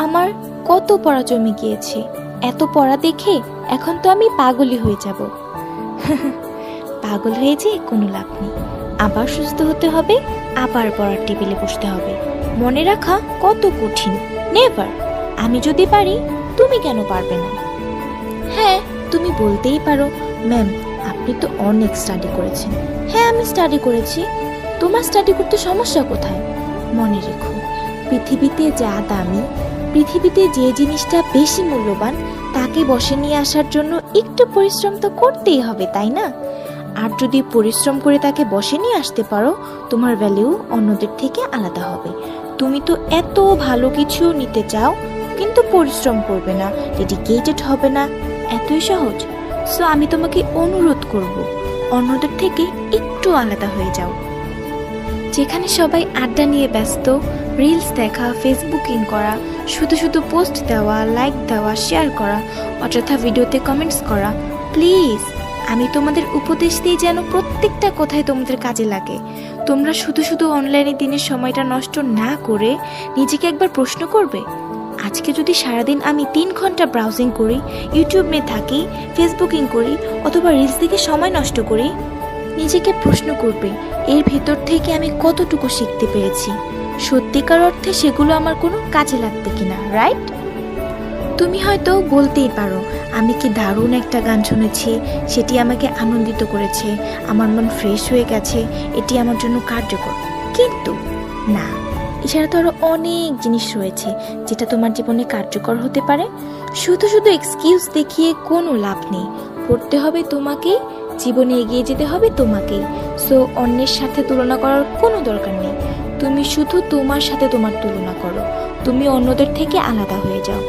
আমার কত পড়া জমে গিয়েছে, এত পড়া দেখে এখন তো আমি পাগলই হয়ে যাব। পাগল হয়ে যে কোনো লাভ নেই, আবার সুস্থ হতে হবে, আবার পড়ার টেবিলে বসতে হবে। মনে রাখা কত কঠিন। নেভার। আমি যদি পারি, তুমি কেন পারবে না? হ্যাঁ, তুমি বলতেই পারো, ম্যাম আপনি তো অনেক স্টাডি করেছেন। হ্যাঁ, আমি স্টাডি করেছি। তোমার স্টাডি করতে সমস্যা কোথায়? মনে রেখো, পৃথিবীতে যা দামি, পৃথিবীতে যে জিনিসটা বেশি মূল্যবান, তাকে বসে নিয়ে আসার জন্য একটু পরিশ্রম তো করতেই হবে, তাই না? আর যদি পরিশ্রম করে তাকে বসে নিয়ে আসতে পারো, তোমার ভ্যালু অন্যদের থেকে আলাদা হবে। তুমি তো এত ভালো কিছু নিতে চাও, কিন্তু পরিশ্রম করবে না, ডেডিকেটেড হবে না, এতই সহজ। সো আমি তোমাকে অনুরোধ করব, অন্যদের থেকে একটু আলাদা হয়ে যাও। যেখানে সবাই আড্ডা নিয়ে ব্যস্ত, রিলস দেখা, ফেসবুকিং করা, শুধু শুধু পোস্ট দেওয়া, লাইক দেওয়া, শেয়ার করা, অযথা ভিডিওতে কমেন্টস করা, প্লিজ আমি তোমাদের উপদেশ দিই যেন প্রত্যেকটা কথাই তোমাদের কাজে লাগে। তোমরা শুধু শুধু অনলাইনে দিনের সময়টা নষ্ট না করে নিজেকে একবার প্রশ্ন করবে, আজকে যদি সারাদিন আমি 3 ঘন্টা ব্রাউজিং করি, ইউটিউবে থাকি, ফেসবুকিং করি অথবা রিলস দেখে সময় নষ্ট করি, নিজেকে প্রশ্ন করবে এর ভেতর থেকে আমি কতটুকু শিখতে পেরেছি, সত্যিকার অর্থে সেগুলো আমার কোনো কাজে লাগবে কিনা, রাইট? তুমি হয়তো বলতেই পারো, আমি কি দারুণ একটা গান শুনেছি, সেটি আমাকে আনন্দিত করেছে, আমার মন ফ্রেশ হয়ে গেছে, এটি আমার জন্য কার্যকর। কিন্তু না, এছাড়া তো আরো অনেক জিনিস রয়েছে যেটা তোমার জীবনে কার্যকর হতে পারে। শুধু শুধু এক্সকিউজ দেখিয়ে কোনো লাভ নেই। পড়তে হবে তোমাকেই, জীবনে এগিয়ে যেতে হবে তোমাকেই। সো অন্যের সাথে তুলনা করার কোনো দরকার নেই। তুমি শুধু তোমার সাথে তোমার তুলনা করো, তুমি অন্যদের থেকে আলাদা হয়ে যাও।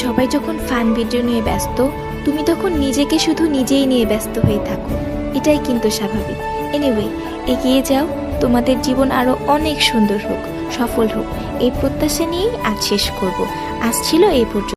সবাই যখন ফান ভিডিও নিয়ে ব্যস্ত, তুমি তখন নিজেকে শুধু নিজেই নিয়ে ব্যস্ত হয়ে থাকো। এটাই কিন্তু স্বাভাবিক। এনিওয়ে, এগিয়ে যাও, তোমাদের জীবন আরো অনেক সুন্দর হোক, সফল হোক, এই প্রত্যাশা নিয়েই আজ শেষ করব। আজ ছিল এই পর্যন্ত।